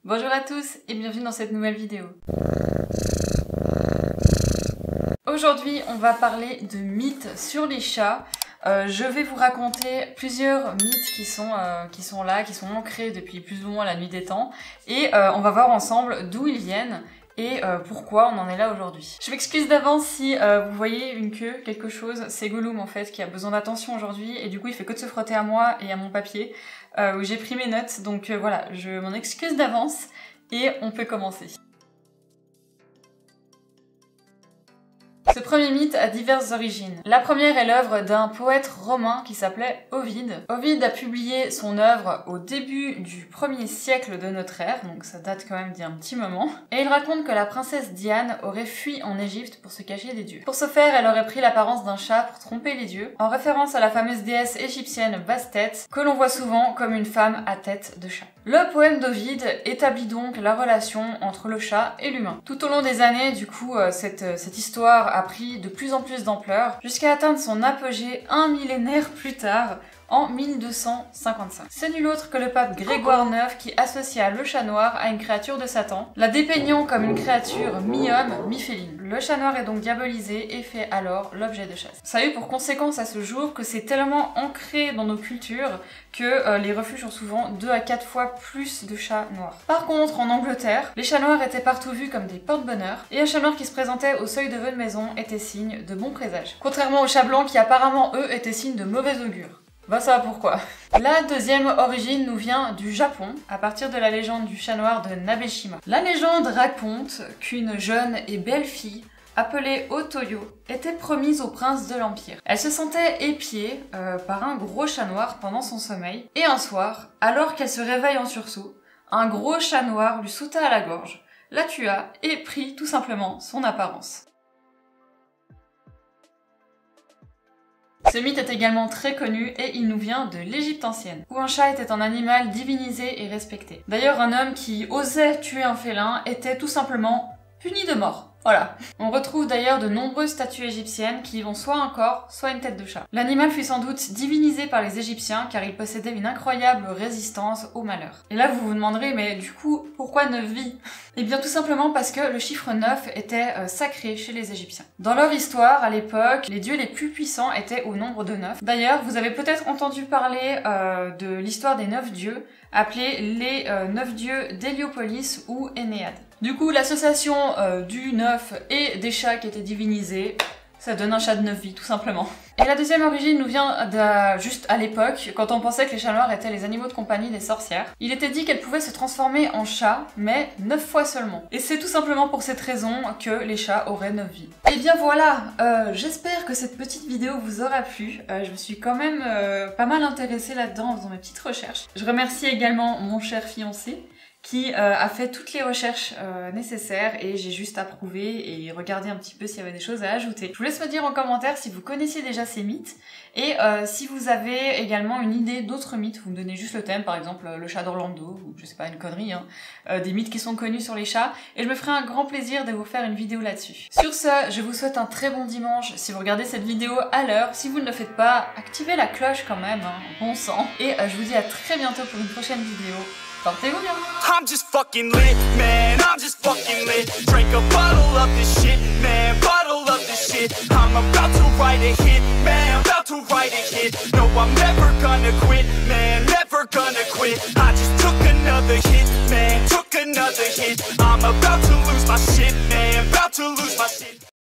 Bonjour à tous et bienvenue dans cette nouvelle vidéo. Aujourd'hui, on va parler de mythes sur les chats. Je vais vous raconter plusieurs mythes qui sont là, qui sont ancrés depuis plus ou moins la nuit des temps. Et on va voir ensemble d'où ils viennent et pourquoi on en est là aujourd'hui. Je m'excuse d'avance si vous voyez une queue, quelque chose. C'est Gollum en fait qui a besoin d'attention aujourd'hui et du coup il fait que de se frotter à moi et à mon papier où j'ai pris mes notes. Donc voilà, je m'en excuse d'avance et on peut commencer. Ce premier mythe a diverses origines. La première est l'œuvre d'un poète romain qui s'appelait Ovide. Ovide a publié son œuvre au début du 1er siècle de notre ère, donc ça date quand même d'il y a un petit moment. Et il raconte que la princesse Diane aurait fui en Égypte pour se cacher des dieux. Pour ce faire, elle aurait pris l'apparence d'un chat pour tromper les dieux, en référence à la fameuse déesse égyptienne Bastet, que l'on voit souvent comme une femme à tête de chat. Le poème d'Ovide établit donc la relation entre le chat et l'humain. Tout au long des années, du coup, cette histoire a pris de plus en plus d'ampleur, jusqu'à atteindre son apogée un millénaire plus tard, en 1255. C'est nul autre que le pape Grégoire IX qui associa le chat noir à une créature de Satan, la dépeignant comme une créature mi-homme, mi-féline. Le chat noir est donc diabolisé et fait alors l'objet de chasse. Ça a eu pour conséquence à ce jour que c'est tellement ancré dans nos cultures que les refuges ont souvent 2 à 4 fois plus de chats noirs. Par contre, en Angleterre, les chats noirs étaient partout vus comme des porte-bonheur, et un chat noir qui se présentait au seuil de votre maison était signe de bon présage. Contrairement aux chats blancs qui apparemment, eux, étaient signes de mauvais augure. Va savoir pourquoi. La deuxième origine nous vient du Japon, à partir de la légende du chat noir de Nabeshima. La légende raconte qu'une jeune et belle fille, appelée Otoyo, était promise au prince de l'Empire. Elle se sentait épiée par un gros chat noir pendant son sommeil, et un soir, alors qu'elle se réveille en sursaut, un gros chat noir lui sauta à la gorge, la tua et prit tout simplement son apparence. Ce mythe est également très connu et il nous vient de l'Égypte ancienne, où un chat était un animal divinisé et respecté. D'ailleurs, un homme qui osait tuer un félin était tout simplement puni de mort. Voilà. On retrouve d'ailleurs de nombreuses statues égyptiennes qui ont soit un corps, soit une tête de chat. L'animal fut sans doute divinisé par les Égyptiens car il possédait une incroyable résistance au malheur. Et là vous vous demanderez, mais du coup, pourquoi 9 vies? Eh bien tout simplement parce que le chiffre 9 était sacré chez les Égyptiens. Dans leur histoire, à l'époque, les dieux les plus puissants étaient au nombre de 9. D'ailleurs, vous avez peut-être entendu parler de l'histoire des 9 dieux, appelés les 9 dieux d'Héliopolis ou Énéade. Du coup, l'association du 9 et des chats qui étaient divinisés, ça donne un chat de 9 vies, tout simplement. Et la deuxième origine nous vient juste à l'époque, quand on pensait que les chats noirs étaient les animaux de compagnie des sorcières. Il était dit qu'elles pouvaient se transformer en chat, mais 9 fois seulement. Et c'est tout simplement pour cette raison que les chats auraient 9 vies. Et bien voilà, j'espère que cette petite vidéo vous aura plu. Je me suis quand même pas mal intéressée là-dedans en faisant mes petites recherches. Je remercie également mon cher fiancé, qui a fait toutes les recherches nécessaires et j'ai juste approuvé et regardé un petit peu s'il y avait des choses à ajouter. Je vous laisse me dire en commentaire si vous connaissiez déjà ces mythes et si vous avez également une idée d'autres mythes, vous me donnez juste le thème, par exemple le chat d'Orlando ou je sais pas, une connerie, hein, des mythes qui sont connus sur les chats et je me ferai un grand plaisir de vous faire une vidéo là-dessus. Sur ce, je vous souhaite un très bon dimanche si vous regardez cette vidéo à l'heure. Si vous ne le faites pas, activez la cloche quand même, hein, bon sang. Et je vous dis à très bientôt pour une prochaine vidéo. Portez-vous bien. I'm just fucking lit, man, I'm just fucking lit. Drink a bottle of this shit, man, bottle of this shit. I'm about to write a hit, man, about to write a hit. No, I'm never gonna quit, man, never gonna quit. I just took another hit, man, took another hit. I'm about to lose my shit, man, about to lose my shit.